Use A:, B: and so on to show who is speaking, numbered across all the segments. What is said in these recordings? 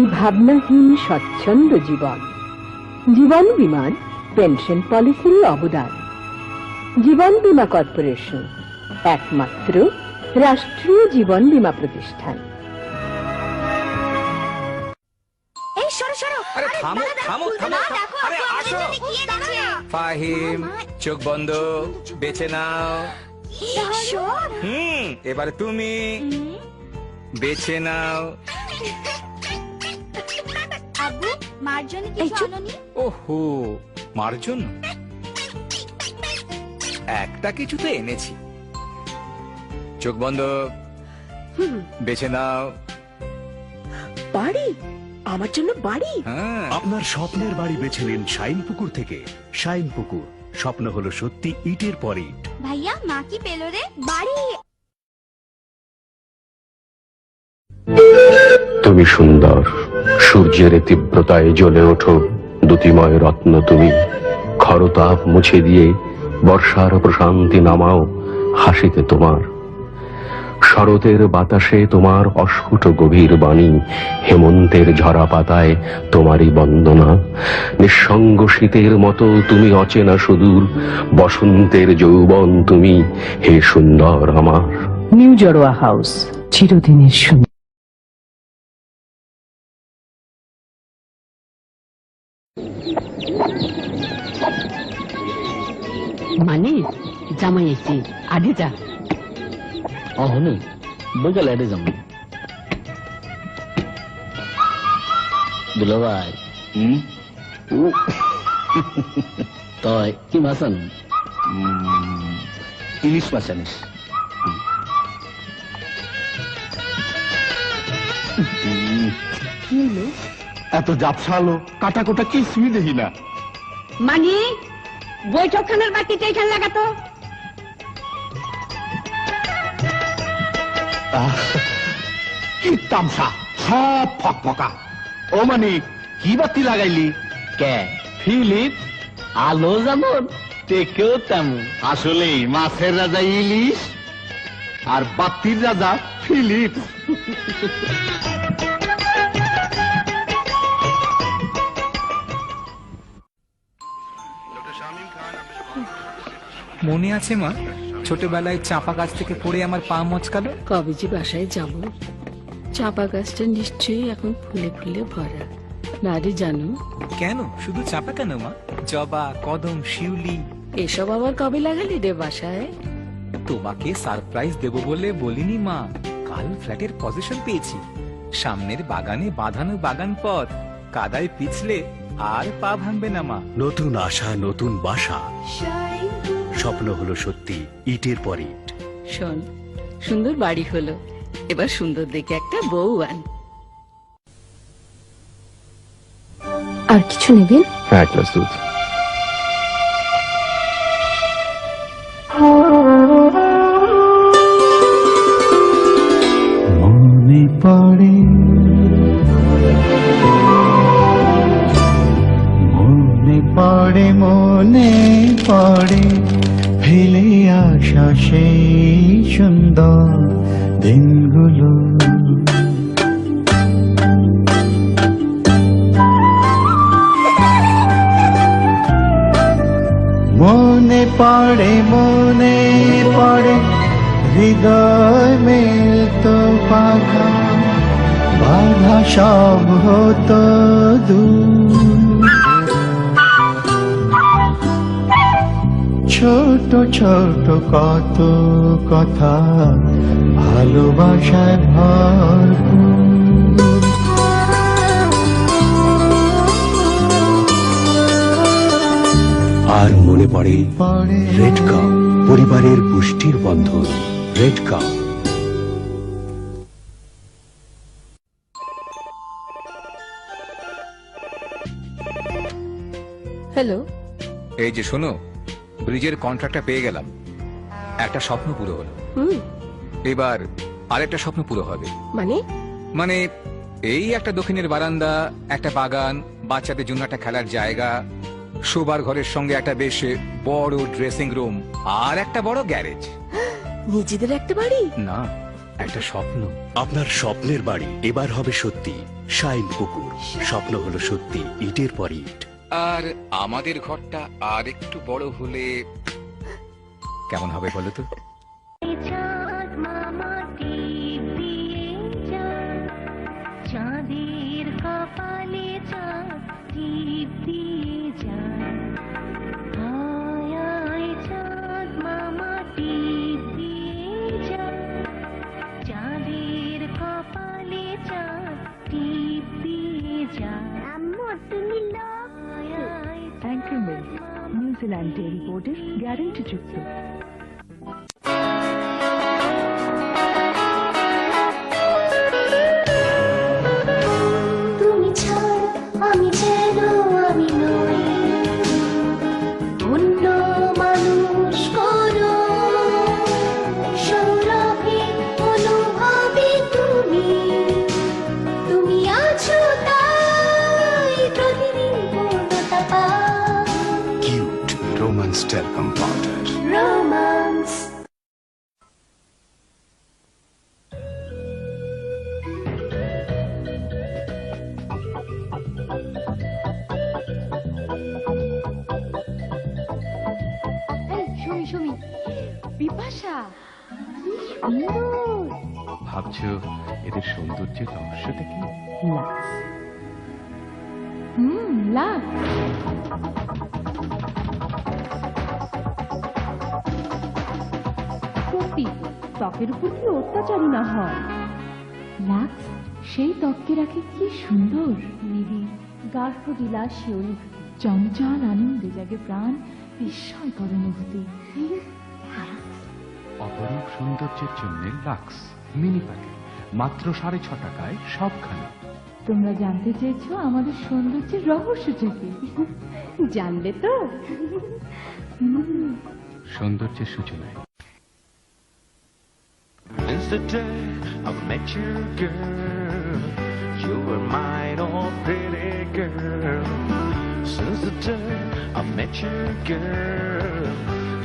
A: এই ভাবনাহীন স্বচ্ছন্দ জীবন। জীবন বিমার পেনশন পলিসির অবদান। জীবন বীমা কর্পোরেশন একমাত্র রাষ্ট্রীয় জীবন বীমা প্রতিষ্ঠান।
B: আরে থামো থামো থামো, আরে আসো। ফাহিম, চোখ বন্ধ, বেছে নাও। এবারে তুমি বেছে নাও।
C: আব্বু, মার জন্য কিছু আনোনি?
B: ওহো, মার জন্য একটা কিছু তো এনেছি। চোখ বন্ধ, বেছে নাও।
A: বাড়ি? আমার জন্য বাড়ি?
B: হ্যাঁ,
D: আপনার স্বপ্নের বাড়ি বেছে নিন শাইনপুকুর থেকে। শাইনপুকুর, স্বপ্ন হলো সত্যি ইটের পর ইট।
C: ভাইয়া, মা কি পেলো রে? বাড়ি।
E: তুমি সুন্দর, সূর্যের তীব্রতায় জ্বলে ওঠো দ্যুতিময় রত্ন তুমি। খরতাপ মুছে দিয়ে বর্ষার প্রশান্তি নামাও হাসিতে তোমার। শরতের বাতাসে তোমার অস্ফুট গভীর বাণী, হেমন্তের ঝরা পাতায় তোমারই বন্দনা। নিঃসঙ্গ শীতের মতো তুমি অচেনা সুদূর, বসন্তের যৌবন তুমি হে সুন্দর আমার।
A: নিউ জড়োয়া হাউস, চিরদিনের সুন্দর।
F: মানে জামাই এসে আগে যা। অহনু বইকাল এডে যাম দুলো ভাই। তই কি মাছ আন? ইলিশ মাছ আনিস।
D: এত জাপসালো কাটা কোটা কিছুই দেখি না।
F: মানে বৈঠকখানার বাকিটা এখানে লাগাতো।
D: কি তামসা, সব ফকফকা। ও মানে কি বাতি লাগাইলি?
F: কে ফিলিপ? আলো যেমন টেকেও তেমন।
D: আসলে মাছের রাজা ইলিশ আর বাতির রাজা ফিলিপ।
B: মনে আছে মা, ছোটবেলায় চাপা গাছ থেকে পড়ে আমার পা মচকালো?
G: কবে যে বাসায় যাব? চাপা গাছটা নিশ্চয়ই এখন ফুলে ফুলে ভরা। না রে জানো?
B: কেন শুধু চাপা কেন মা, জবা, কদম, শিউলি
G: এসব আবার কবে লাগালি রে বাসায়?
B: তোমাকে সারপ্রাইজ দেব বলে বলিনি মা। কাল ফ্ল্যাটের পজিশন পেয়েছি, সামনের বাগানে বাঁধানো বাগান পথ, কাদায় পিছলে আর পা ভাঙবে না মা।
D: নতুন আশা, নতুন বাসা। স্বপ্ন হলো সত্যি ইটের পর ইট।
G: শোন, সুন্দর বাড়ি হলো, এবার সুন্দর দেখে একটা বউ আন।
C: আর কিছু নেবেন?
E: এক গ্লাস দুধ।
H: মনে পড়ে, মনে পড়ে, মনে পড়ে ফেলে আসা সেই সুন্দর দিনগুলো। মনে পড়ে, মনে পড়ে হৃদয় মেলতো পাখা, বাধা সব হতো দূর। ছোট ছোট কত কথা ভালোবাসায় ভরপুর।
D: আর মনে পড়ে রেড কাউ, পরিবারের পুষ্টির বন্ধন। Red cow.
G: হ্যালো,
B: এই যে শোনো, ব্রিজের কন্ট্রাক্টটা পেয়ে গেলাম। একটা স্বপ্ন পুরো হলো, এবার আরেকটা স্বপ্ন পুরো হবে।
G: মানে?
B: মানে এই একটা দক্ষিণের বারান্দা, একটা বাগান, বাচ্চাদের জন্য একটা খেলার জায়গা, শোবার ঘরের সঙ্গে একটা বেশ বড় ড্রেসিং রুম, আর একটা বড় গ্যারেজ।
G: নিজেদের একটা বাড়ি?
B: না, একটা স্বপ্ন।
D: আপনার স্বপ্নের বাড়ি এবার হবে সত্যি। শাইন পুকুর, স্বপ্ন হলো সত্যি ইটের পর ইট।
B: আর আমাদের ঘরটা আর একটু বড় হলে কেমন হবে বলো তো?
C: চাঁদের কপালে চাঁদ টিপ দিয়ে যায়, আয় আয় চাঁদ মামা টিপ দিয়ে যায়, চাঁদের কপালে চাঁদ টিপ দিয়ে যায়।
A: অ্যাঙ্কার মিল্ক, নিউজিল্যান্ড ডেইরি বোর্ডের গ্যারান্টিযুক্ত।
C: তুমি ছাড়া আমি যেন আমি নই, অন্য মানুষ করো সৌরভে অনুভবে তুমি, তুমি আছো তাই প্রতিদিন পূর্ণতা পাই।
D: Cute romance talcum powder.
C: Romance. Sumi Bipasha,
E: ভাবছো এদের সৌন্দর্যের রহস্যটা কি?
A: লাক্স। সত্যি ত্বকের উপর কি অত্যাচারী না হয়। লাক্স সেই ত্বককে রাখে কি সুন্দর, নিবিড় গার্হবিলাসী অনুভূতি, চঞ্চল আনন্দে জাগে প্রাণ, বিস্ময়কর অনুভূতি।
E: অপরূপ সৌন্দর্যের জন্য লাক্স মিনি প্যাকেট, মাত্র 6.5 টাকায় সবখানে।
A: তোমরা জানতে চেয়েছো আমাদের সৌন্দর্যের রহস্যটা কি? জানলে তো?
E: সৌন্দর্যের সূচনায়
H: Since the day I met you, girl, you were mine, oh pretty girl. Since the day I met you, girl,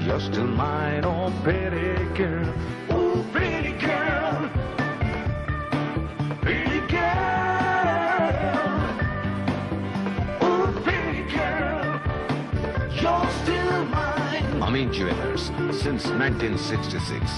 H: you're still mine, oh pretty girl. Oh pretty girl, pretty girl. Oh pretty girl, you're still mine. Amin Jewelers, since 1966.